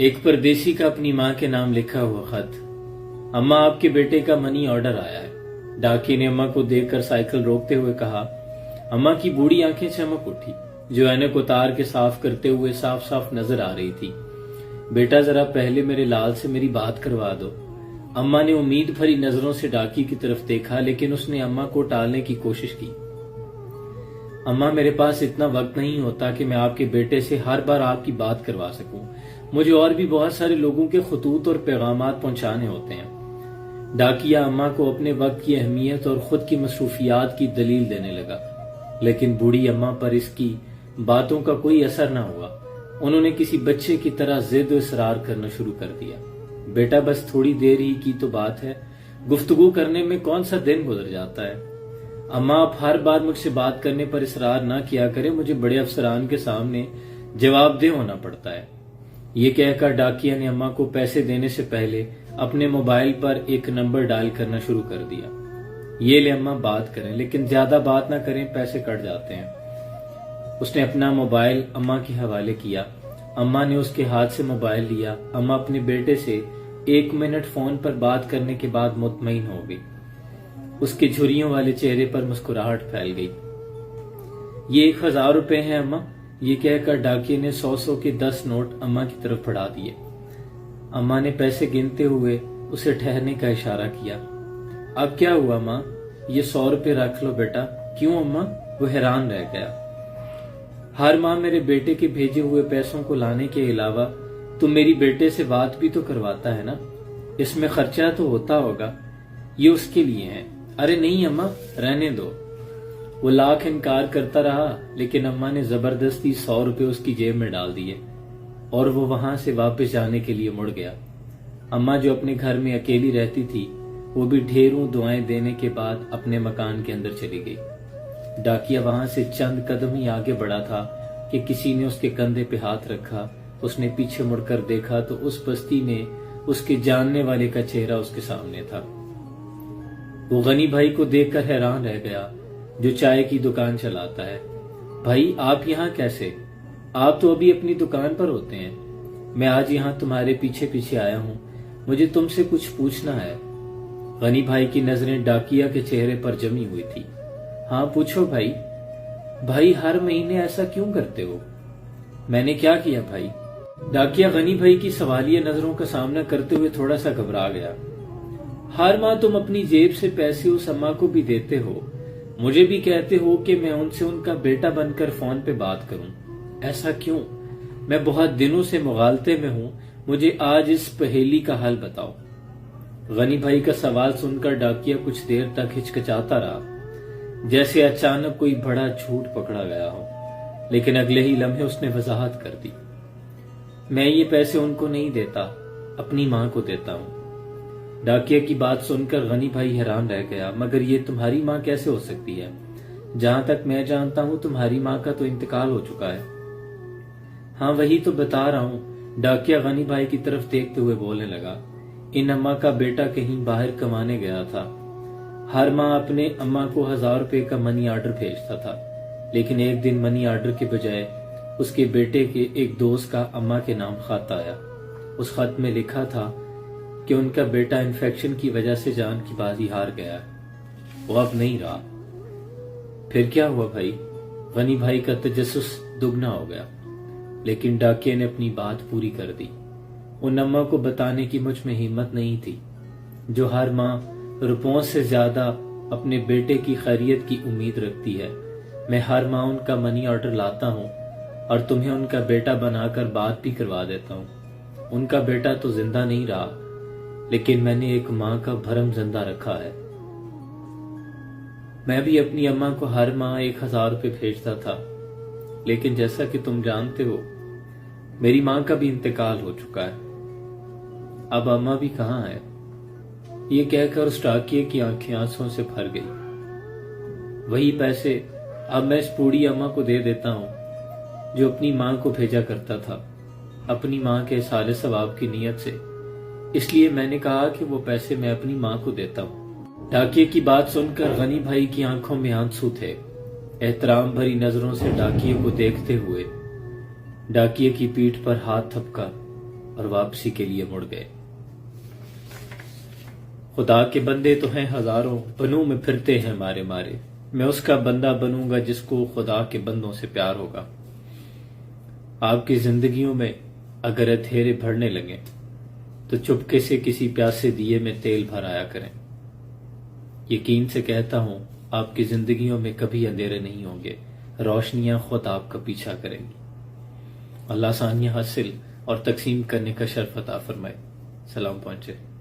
एक परदेसी का अपनी माँ के नाम लिखा हुआ खत। अम्मा, आपके बेटे का मनी ऑर्डर आया है। डाकिये ने अम्मा को देखकर साइकिल रोकते हुए कहा। अम्मा की बूढ़ी आंखें चमक उठी, जो ऐनक उतार के साफ करते हुए साफ साफ नजर आ रही थी। बेटा, जरा पहले मेरे लाल से मेरी बात करवा दो। अम्मा ने उम्मीद भरी नजरों से डाकिये की तरफ देखा, लेकिन उसने अम्मा को टालने की कोशिश की। अम्मा, मेरे पास इतना वक्त नहीं होता कि मैं आपके बेटे से हर बार आपकी बात करवा सकूं। मुझे और भी बहुत सारे लोगों के खतूत और पैगामात पहुंचाने होते हैं। डाकिया अम्मा को अपने वक्त की अहमियत और खुद की मसरूफियात की दलील देने लगा, लेकिन बूढ़ी अम्मा पर इसकी बातों का कोई असर न हुआ। उन्होंने किसी बच्चे की तरह जिद और इसरार करना शुरू कर दिया। बेटा, बस थोड़ी देर ही की तो बात है, गुफ्तगू करने में कौन सा दिन गुजर जाता है। अम्मा, आप हर बार मुझसे बात करने पर इसरार ना किया करें, मुझे बड़े अफसरान के सामने जवाबदेह होना पड़ता है। ये कहकर डाकिया ने अम्मा को पैसे देने से पहले अपने मोबाइल पर एक नंबर डायल करना शुरू कर दिया। ये ले अम्मा, बात करें, लेकिन ज्यादा बात ना करें, पैसे कट जाते हैं। उसने अपना मोबाइल अम्मा के हवाले किया। अम्मा ने उसके हाथ से मोबाइल लिया। अम्मा अपने बेटे से 1 मिनट फोन पर बात करने के बाद मुतमईन हो गई। उसके झुर्रियों वाले चेहरे पर मुस्कुराहट फैल गई। ये 1000 रुपए हैं अम्मा, ये कहकर डाकिये ने 100 के 10 नोट अम्मा की तरफ बढ़ा दिए। अम्मा ने पैसे गिनते हुए उसे ठहरने का इशारा किया। अब क्या हुआ माँ, ये 100 रुपए रख लो बेटा। क्यों अम्मा? वो हैरान रह गया। हर माँ मेरे बेटे के भेजे हुए पैसों को लाने के अलावा तुम मेरी बेटे से बात भी तो करवाता है ना, इसमें खर्चा तो होता होगा। ये उसके लिए है। अरे नहीं अम्मा, रहने दो। वो लाख इनकार करता रहा, लेकिन अम्मा ने जबरदस्ती 100 रुपए उसकी जेब में डाल दिए और वो वहां से वापस जाने के लिए मुड़ गया। अम्मा, जो अपने घर में अकेली रहती थी, वो भी ढेरों दुआएं देने के बाद अपने मकान के अंदर चली गई। डाकिया वहां से चंद कदम ही आगे बढ़ा था कि किसी ने उसके कंधे पे हाथ रखा। उसने पीछे मुड़कर देखा तो उस बस्ती में उसके जानने वाले का चेहरा उसके सामने था। वो गनी भाई को देखकर हैरान रह गया, जो चाय की दुकान चलाता है। भाई, आप यहाँ कैसे? आप तो अभी अपनी दुकान पर होते हैं। मैं आज यहाँ तुम्हारे पीछे पीछे आया हूँ, मुझे तुमसे कुछ पूछना है। गनी भाई की नजरें डाकिया के चेहरे पर जमी हुई थी। हाँ पूछो भाई। भाई, हर महीने ऐसा क्यों करते हो? मैंने क्या किया भाई? डाकिया गनी भाई की सवालिया नजरों का सामना करते हुए थोड़ा सा घबरा गया। हर माह तुम अपनी जेब से पैसे उस अम्मा को भी देते हो, मुझे भी कहते हो कि मैं उनसे उनका बेटा बनकर फोन पे बात करूं। ऐसा क्यों? मैं बहुत दिनों से मुगालते में हूं, मुझे आज इस पहेली का हल बताओ। गनी भाई का सवाल सुनकर डाकिया कुछ देर तक हिचकिचाता रहा, जैसे अचानक कोई बड़ा झूठ पकड़ा गया हो, लेकिन अगले ही लम्हे उसने वजाहत कर दी। मैं ये पैसे उनको नहीं देता, अपनी माँ को देता हूँ। डाकिया की बात सुनकर गनी भाई हैरान रह गया। मगर ये तुम्हारी माँ कैसे हो सकती है? जहां तक मैं जानता हूँ तुम्हारी माँ का तो इंतकाल हो चुका है। हाँ, वही तो बता रहा हूँ। डाकिया गनी भाई की तरफ देखते हुए बोलने लगा। इन अम्मा का बेटा कहीं बाहर कमाने गया था। हर माह अपने अम्मा को 1000 रुपए का मनी ऑर्डर भेजता था, लेकिन एक दिन मनी ऑर्डर के बजाय उसके बेटे के एक दोस्त का अम्मा के नाम खत आया। उस खत में लिखा था कि उनका बेटा इन्फेक्शन की वजह से जान की बाजी हार गया है, वो अब नहीं रहा। फिर क्या हुआ भाई? गनी भाई का तजस्सुस दुगना हो गया, लेकिन डाकिया ने अपनी बात पूरी कर दी। उन अम्मा को बताने की मुझ में हिम्मत नहीं थी, जो हर माँ रुपयों से ज्यादा अपने बेटे की खैरियत की उम्मीद रखती है। मैं हर माह उनका मनी ऑर्डर लाता हूँ और तुम्हें उनका बेटा बनाकर बात भी करवा देता हूँ। उनका बेटा तो जिंदा नहीं रहा, लेकिन मैंने एक माँ का भरम जिंदा रखा है। मैं भी अपनी अम्मा को हर माह 1000 रुपए भेजता था, लेकिन जैसा कि तुम जानते हो, मेरी माँ का भी इंतकाल हो चुका है। अब अम्मा भी कहाँ है? ये कहकर उस डाकिये की आंखें आंसुओं से भर गई। वही पैसे अब मैं इस बूढ़ी अम्मा को दे देता हूँ, जो अपनी माँ को भेजा करता था, अपनी माँ के साले सवाब की नीयत से। इसलिए मैंने कहा कि वो पैसे मैं अपनी माँ को देता हूँ। डाकिये की बात सुनकर गनी भाई की आंखों में आंसू थे। एहतराम भरी नजरों से डाकिये को देखते हुए डाकिये की पीठ पर हाथ थपका اور واپسی کے لیے مڑ گئے۔ خدا کے بندے تو ہیں ہزاروں، بنوں میں پھرتے ہیں مارے مارے، میں اس کا بندہ بنوں گا جس کو خدا کے بندوں سے پیار ہوگا۔ آپ کی زندگیوں میں اگر اندھیرے بڑھنے لگیں تو چپکے سے کسی پیاسے دیے میں تیل بھرایا کریں۔ یقین سے کہتا ہوں آپ کی زندگیوں میں کبھی اندھیرے نہیں ہوں گے، روشنیاں خود آپ کا پیچھا کریں گی۔ اللہ آسانیاں حاصل اور تقسیم کرنے کا شرف عطا فرمائے۔ سلام پہنچے۔